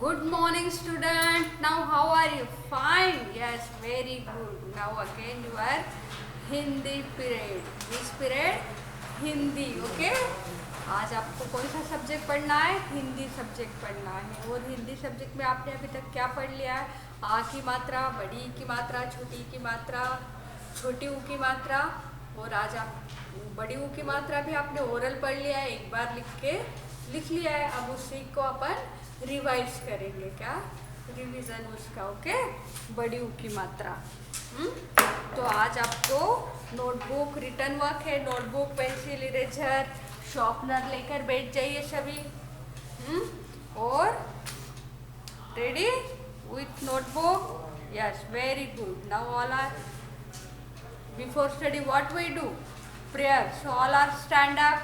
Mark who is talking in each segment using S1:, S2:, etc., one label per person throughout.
S1: Good morning, student. Now, how are you? Fine. Yes, very good. Now, again, your Hindi period. Which period? Hindi. Okay. आज आपको कौन सा subject पढ़ना है? Hindi subject पढ़ना है. और हिंदी सब्जेक्ट में आपने अभी तक क्या पढ़ लिया है? आ की मात्रा, बड़ी ई की मात्रा, छोटी ई की मात्रा, छोटी ऊ की मात्रा. और आज आप बड़ी ऊ की मात्रा भी आपने ओरल पढ़ लिया है, एक बार लिख लिया है. अब उसी को अपन रिवाइज करेंगे. क्या रिवीजन उसका. ओके. बड़ी ऊ की मात्रा. तो आज आपको नोटबुक, रिटर्न वर्क है. नोटबुक, पेंसिल, इरेजर, शॉर्पनर लेकर बैठ जाइए सभी. और ready with notebook. Yes, very good. Now all are before study what we do? Prayer. So all are stand up,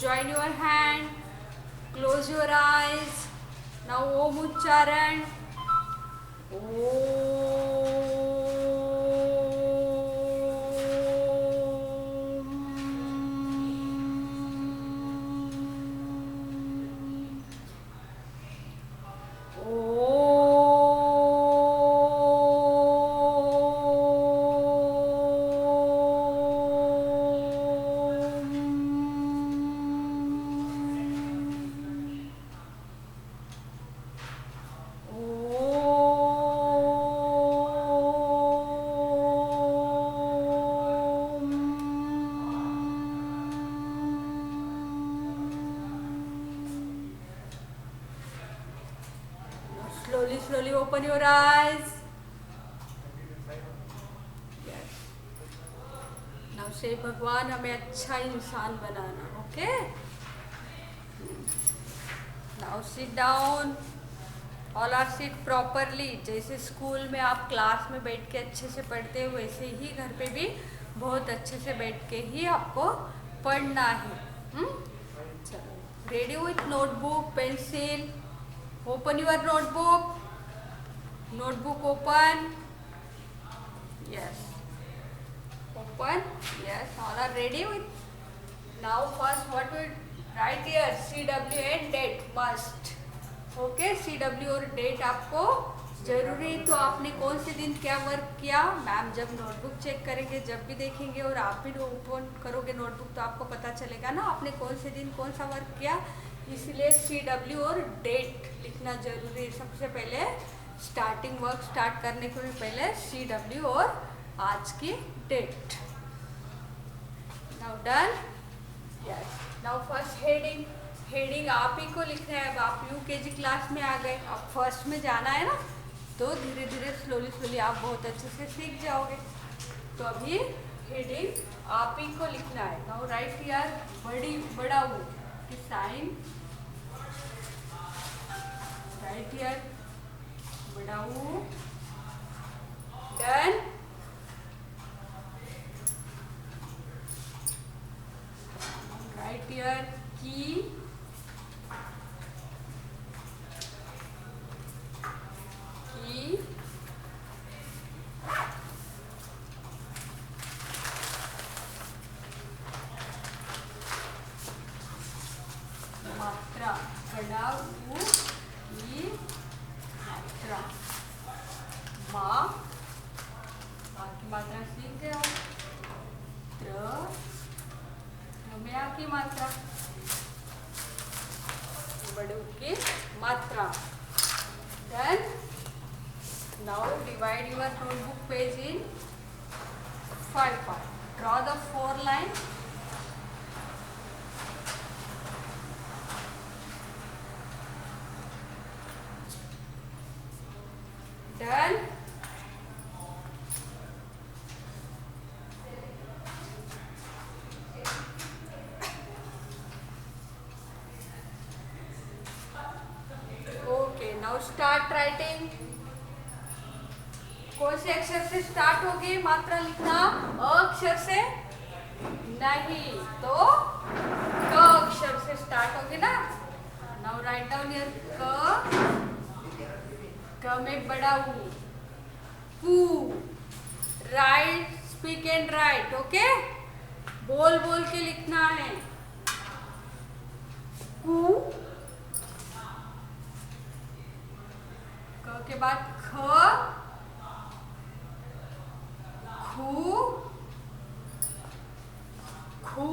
S1: join your hand, close your eyes. Now Om Uchcharan. Slowly open your eyes. Yes. Now say भगवान हमें अच्छा इंसान बनाना. Okay. Now sit down. All are sit properly. जैसे school में आप class में बैठ के अच्छे से पढ़ते हो, वैसे ही घर पे भी बहुत अच्छे से बैठ के ही आपको पढ़ना है. चलो. Ready with notebook, pencil. Open your notebook. Notebook open. Yes. Open. Yes. All are ready with. Now first what we write here? CW and date must. Okay. CW और date आपको जरूरी. तो आपने कौन से दिन क्या वर्क किया? मैम जब नोटबुक चेक करेंगे, जब भी देखेंगे और आप भी ओपन करोगे नोटबुक, तो आपको पता चलेगा ना आपने कौन से दिन कौन सा वर्क किया. इसलिए CW और डेट लिखना जरूरी है. सबसे पहले स्टार्टिंग वर्क स्टार्ट करने के पहले CW और आज की date. Now done. Yes. Now first heading. Heading आप ही को लिखना है. अब आप UKG क्लास में आ गए, अब फर्स्ट में जाना है ना, तो धीरे धीरे स्लोली आप बहुत अच्छे से सीख जाओगे. तो अभी हेडिंग आप ही को लिखना है. नाउ राइट हियर बड़ा ऊ की साइन. राइट हियर बड़ा ऊ. डन. राइट हियर की. मात्रा. बड़ा ऊ की मात्रा. माँ की मात्रा सीख गए हो. त्रा की मात्रा. बड़े ऊ की मात्रा. Then now divide your notebook page in 5 parts. Draw the 4 lines. Done. Okay, now start writing. कौन से अक्षर से स्टार्ट होगी मात्रा लिखना? अ अक्षर से नहीं, तो क अक्षर से स्टार्ट होगी ना. नाउ राइट डाउन हियर क में बड़ा ऊ. कू. Right. Speak and write. Okay. बोल बोल के लिखना है. कू उसके बाद ख, खू, खू,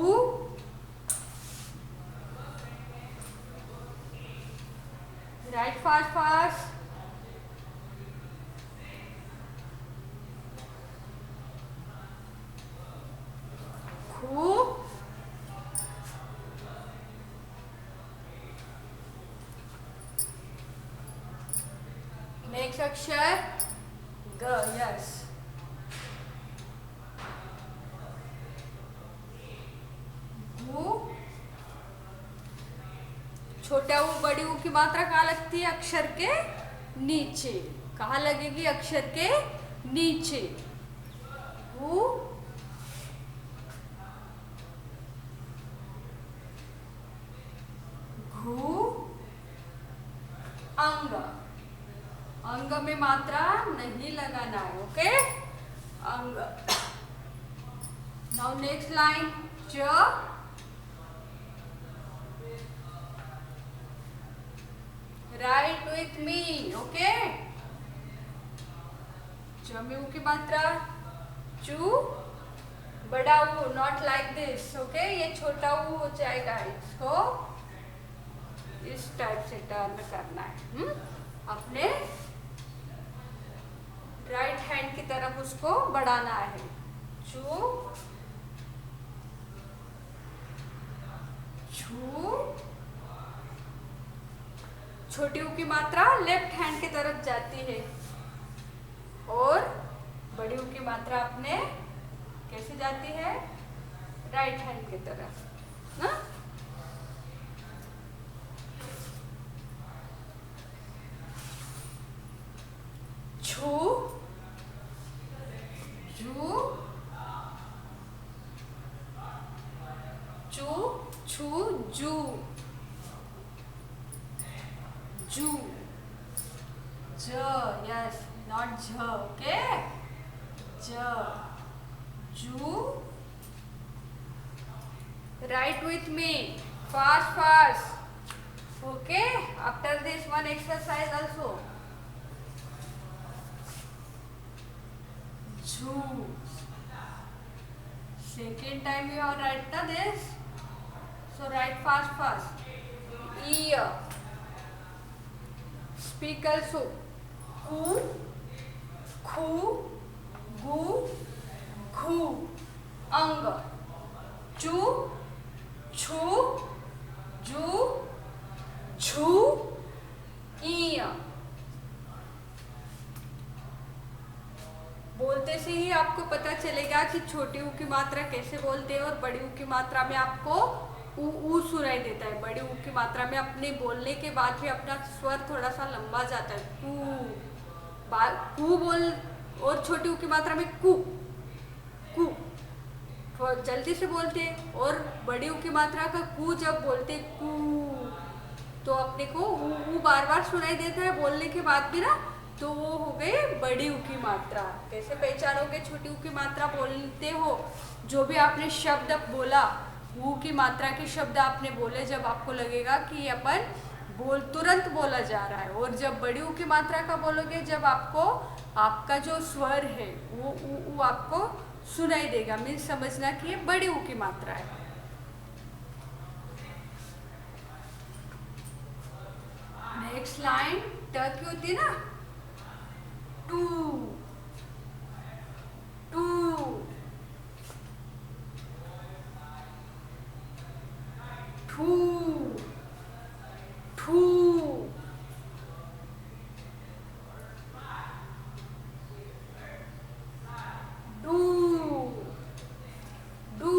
S1: राइट फास्ट फास्ट, खू, नेक्स्ट अक्षर ग, यस, गु, छोटा ऊ बड़ी ऊ की मात्रा कहाँ लगती है? अक्षर के नीचे। कहाँ लगेगी? अक्षर के नीचे। गु, घू, अंग, अंग में मात्रा नहीं लगाना है, ओके? अंग। नाउ नेक्स्ट लाइन च, राइट विथ मी, ओके? च में ऊ की मात्रा, चू, बड़ा ऊ, नॉट लाइक दिस, ओके? ये छोटा ऊ हो जाएगा, इसको इस टाइप से टर्न करना है। अपने राइट हैंड की तरफ उसको बढ़ाना है। चू, छू, छोटी ऊ की मात्रा लेफ्ट हैंड की तरफ जाती है और बड़ी ऊ की मात्रा अपने कैसे जाती है? राइट हैंड की तरफ ना। छू, जू, चू, छू, जू, जू, ज, यस, नॉट झ, ओके? ज, जू, right with me, fast fast, okay? After this one exercise also. Zoo. Second time you have write this. So write fast fast. Ear. Speak also. Ku, khu, gu, khu. Ang. Chu, chu, ju, chu, ear. बोलते से ही आपको पता चलेगा कि छोटी ऊ की मात्रा कैसे बोलते हैं और बड़ी ऊ की मात्रा में आपको ऊ सुनाई देता है। बड़ी ऊ की मात्रा में अपने बोलने के बाद भी अपना स्वर थोड़ा सा लंबा जाता है, कू बोल, और छोटी ऊ की मात्रा में कू, कू थोड़ा जल्दी से बोलते हैं। और बड़ी ऊ की मात्रा का कू जब बोलते कू, तो अपने को ऊ बार बार सुनाई देता है बोलने के बाद भी ना, तो वो हो गए बड़ी ऊ की मात्रा। कैसे पहचानोगे छोटी ऊ की मात्रा बोलते हो? जो भी आपने शब्द बोला, ऊ की मात्रा के शब्द आपने बोले, जब आपको लगेगा कि अपन तुरंत बोला जा रहा है। और जब बड़ी ऊ की मात्रा का बोलोगे, जब आपको आपका जो स्वर है वो आपको सुनाई देगा, मीन्स समझना कि ये बड़ी ऊ की मात्रा है। नेक्स्ट लाइन ट की होती है ना, टू, टू, ठू, ठू, डू, डू,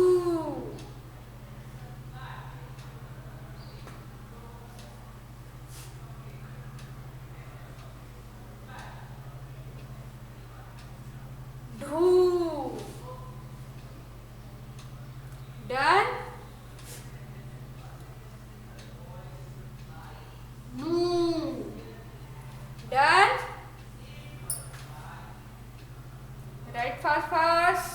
S1: ढू, डन, नू, done, right fast fast,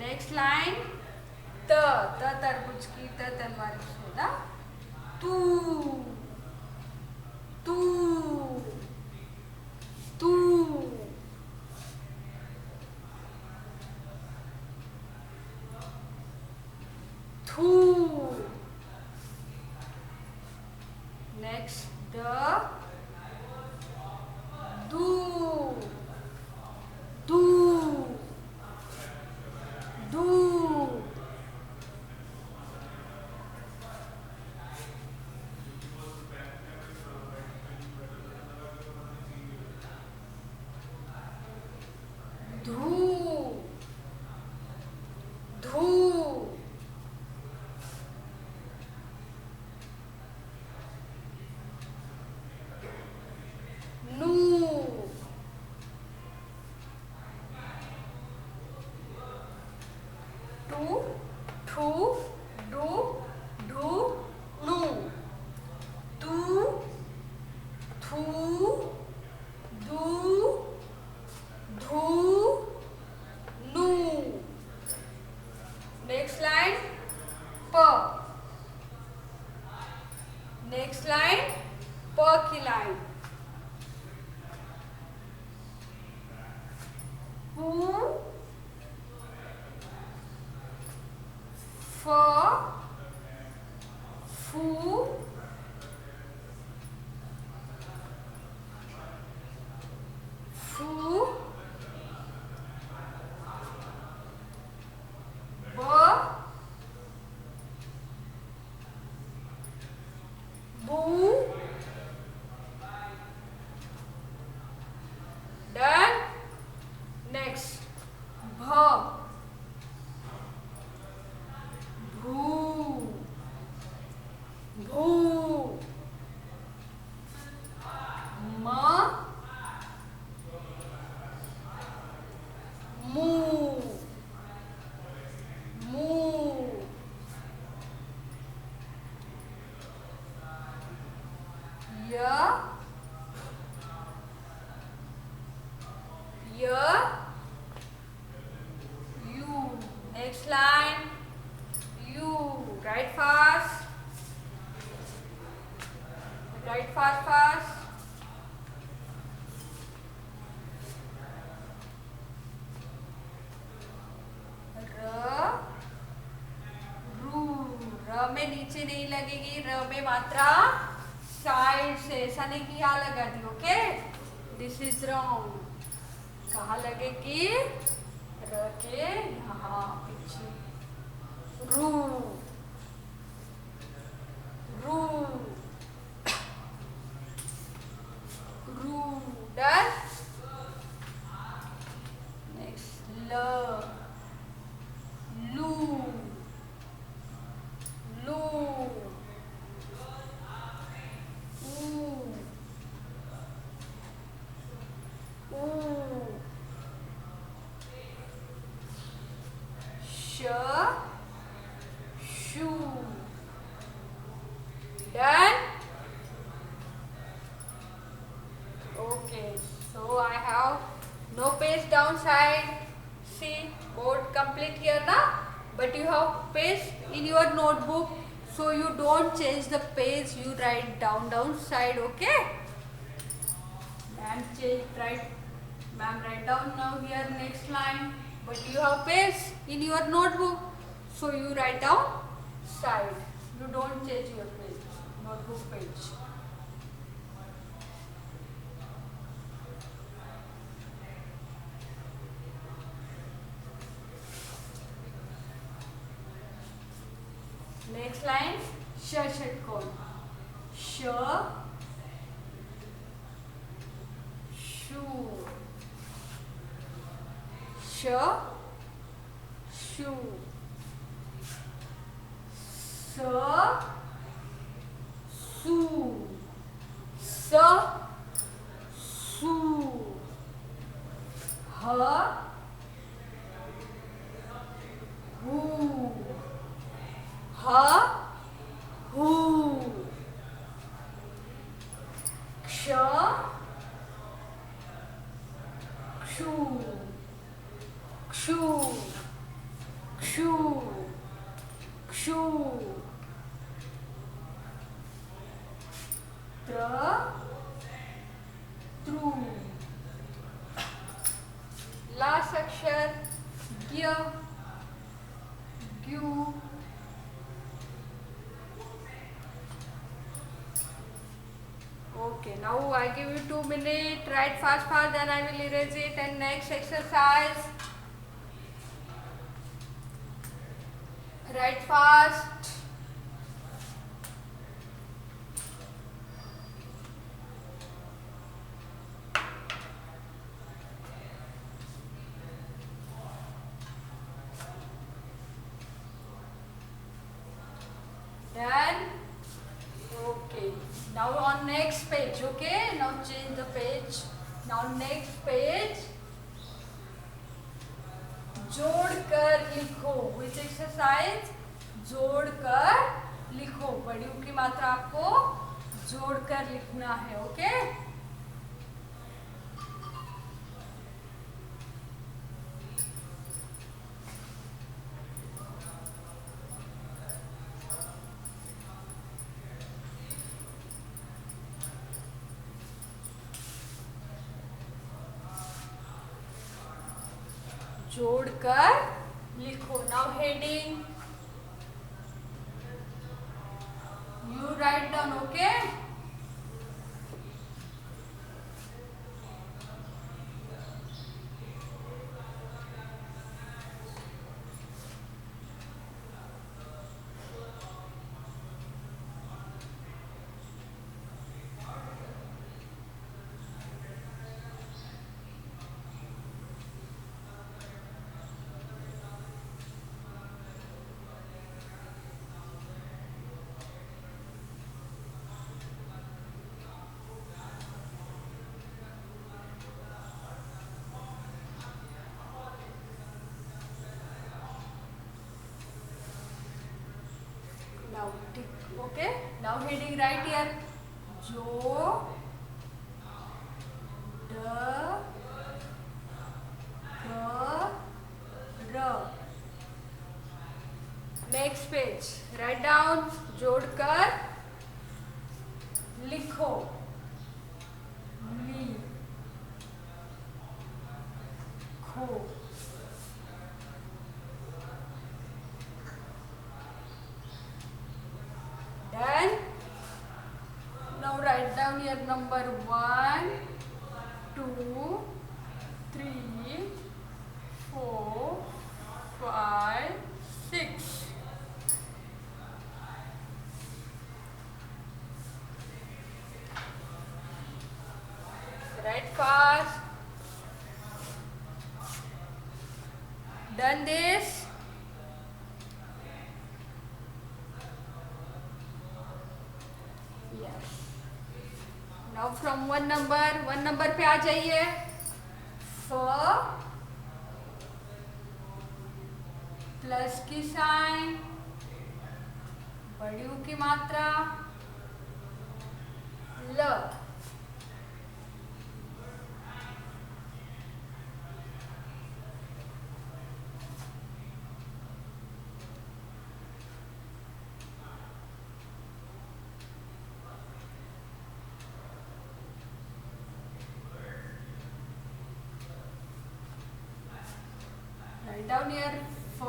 S1: next line त तरबूज की, त तलवार की ना। तू तू तू थू। नेक्स्ट द दू दू दू धू धू नू टू ठू डू ढू नू तू थू दू धू नू। नेक्स्ट लाइन प। नेक्स्ट लाइन प की लाइन। पू फ फू फू ब बू। डन। नेक्स्ट भ भू भू म मू मू य य U. Next line U. Write fast, write fast fast. र रू। र में नीचे नहीं लगेगी, र में मात्रा साइड से, ऐसा नहीं कि यहाँ लगा दी। Okay, this is wrong. कहाँ लगेगी? र के यहाँ पीछे। रू रू रू। डन। नेक्स्ट ल लू लू ऊ ऊ श शू। Done? Okay, so I have no page downside. See, board complete here now. But you have page in your notebook, so you don't change the page. You write downside. Okay? Ma'am write down now here next line. But you have page in your notebook, so you write down side. You don't change your page, notebook page. Next line, षटकोण. श शू श शू स सू स सू ह हू ह हू क्ष क्षू क्षू क्षू Chu. Tra. Tru. Last अक्षर ज्ञ. Gyu. Okay, now I give you 2 minutes. Write fast, then I will erase it. And next exercise. Write fast. Done. Okay. Now on next page. Okay. Now change the page. Now next page. जोड़कर लिखो. Which exercise? जोड़कर लिखो. बड़ी U की मात्रा आपको जोड़कर लिखना है. ओके. जोड़कर लिखो. Now heading. You write down. Okay. Now tick. Okay. Now heading right here. Jo. Da. Ka. Ra. Next page. Write down. जोड़कर लिखो. ली. खो. Done. Now write down here number 1, 2, 3, 4, 5, 6. Write fast. Done this. Yes. Now from one number पे आ जाइए. फ plus की sign, बड़ी U की मात्रा, ल. Write down here फ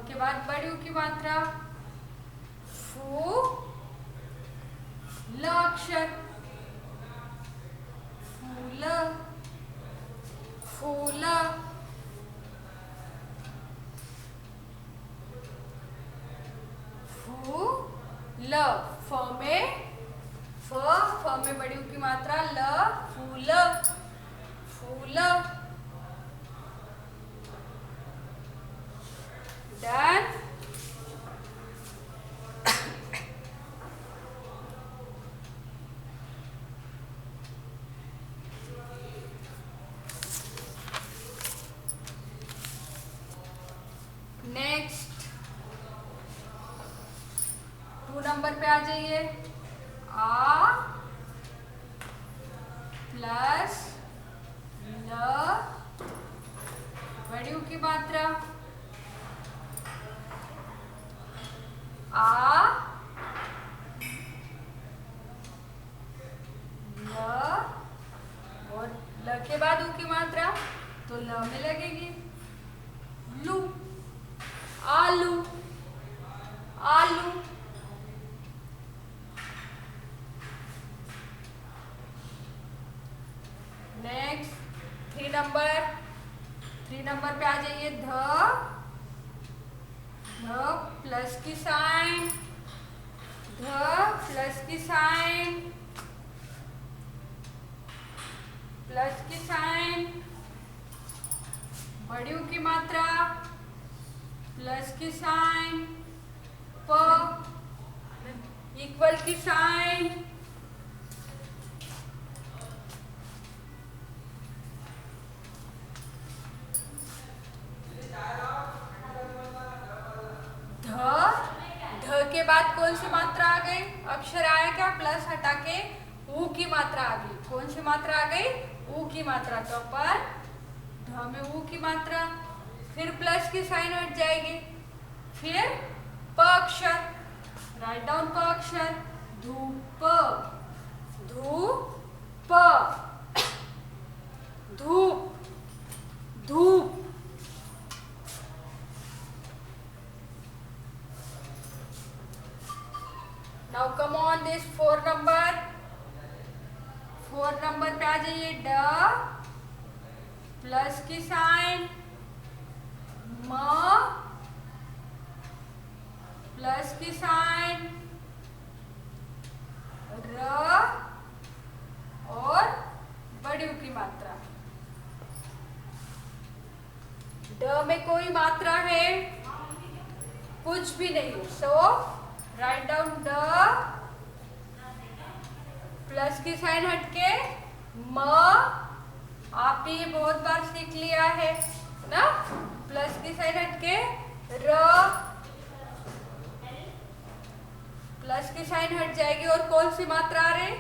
S1: के बाद बड़ी U की मात्रा, फू, ल अक्षर, फूल, फूल. फूल. फ में बड़ी U की मात्रा, ल, फूल, फूल. Done. Next 2 नंबर पे आ जाइए. आ प्लस ल, बड़ी U की मात्रा, आ ल, और ल के बाद ऊ की मात्रा तो ल में लगेगी लू, आलू, आलू। नेक्स्ट 3 नंबर पे आ जाइए। ध प्लस की साइन, ध प्लस की साइन, प्लस की साइन, बड़ी ऊ की मात्रा, प्लस की साइन, प इक्वल की साइन, ध के बाद कौन सी मात्रा आ गई? अक्षर आया क्या? प्लस हटा के ऊ की मात्रा आ गई। कौन सी मात्रा आ गई? ऊ की मात्रा। तो पर ध में ऊ की मात्रा, फिर प्लस की साइन हट जाएगी, फिर प अक्षर, राइट डाउन प अक्षर, धूप, धूप, धूप, धूप। Now come on this 4 number पे आ जाइए। ड प्लस की साइन, म प्लस की साइन, र और बड़ी ऊ की मात्रा। ड में कोई मात्रा है? कुछ भी नहीं। सो राइट डाउन ड प्लस की साइन हटके म, आपने ये बहुत बार सीख लिया है ना। प्लस की साइन हटके र, प्लस की साइन हट जाएगी और कौन सी मात्रा आ रही?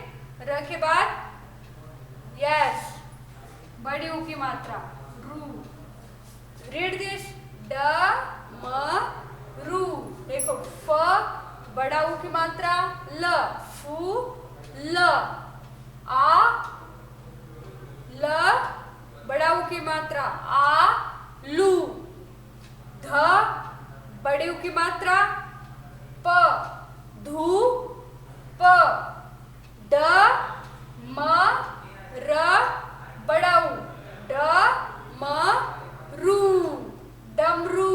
S1: र के बाद यस, बड़ी ऊ की मात्रा, रू। रीड दिस, ड म रू। देखो फ बड़ा ऊ की मात्रा, ल, फू ल, आ ल बड़ा ऊ की मात्रा, आ लू, ध बड़ी ऊ की मात्रा, प धू प, ड म र बड़ा ऊ, ड म रू, डमरू,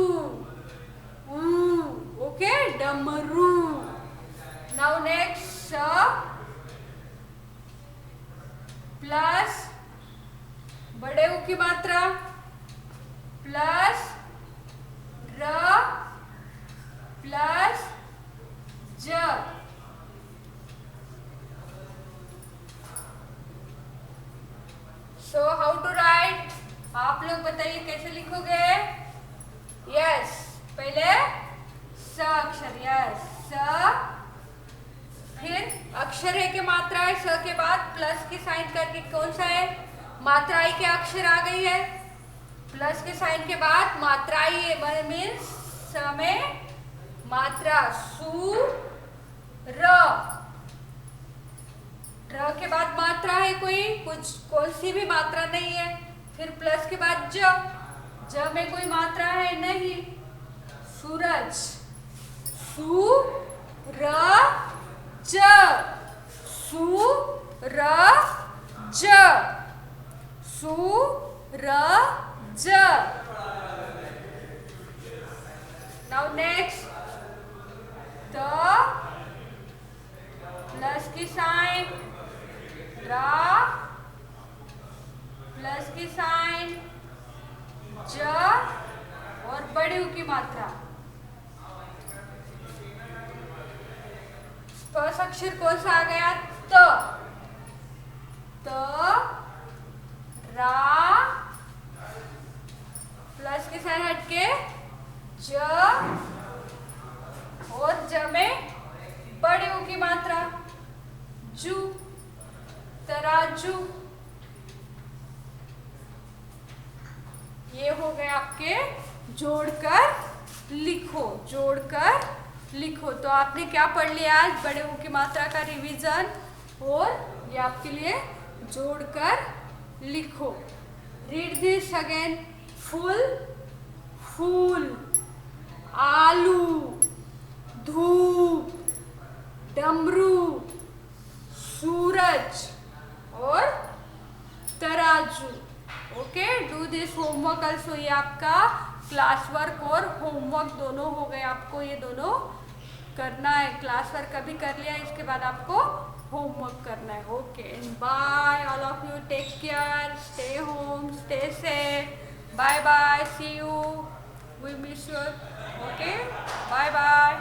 S1: ओके, डमरू। नाउ नेक्स्ट प्लस बड़े ऊ की मात्रा, प्लस र प्लस ज, सो हाउ टू राइट? आप लोग बताइए कैसे लिखोगे? यस, पहले स अक्षर, यस स, फिर अक्षर है के मात्रा है, स के बाद प्लस की साइन करके कौन सा है? मात्रा आई के अक्षर आ गई है, प्लस के साइन के बाद मात्रा आई है, मीन्स स में मात्रा, सु र, र के बाद मात्रा है कोई? कुछ, कौन सी भी मात्रा नहीं है। फिर प्लस के बाद ज, ज में कोई मात्रा है? नहीं। सूरज, सु र ज, सु र ज, सु र ज। नाउ नेक्स्ट द प्लस की साइन, रा प्लस की साइन, ज और बड़ी ऊ की मात्रा। फर्स्ट अक्षर कौन सा आ गया? त, त रा प्लस के साइन हटके ज और ज में बड़ी ऊ की मात्रा, जू, तराजू। ये हो गए आपके जोड़कर लिखो, जोड़कर लिखो। तो आपने क्या पढ़ लिया आज? बड़े हो की मात्रा का रिवीजन, और ये आपके लिए जोड़कर लिखो। Read this again. फुल, फूल, आलू, धूप, डमरू, सूरज और तराजू। Okay, do this homework also. ये आपका क्लास वर्क और होमवर्क दोनों हो गए, आपको ये दोनों करना है। क्लास वर्क अभी कर लिया, इसके बाद आपको होमवर्क करना है। Okay, bye all of you, take care, stay home, stay safe, bye bye, see you, we miss you. Okay, bye bye.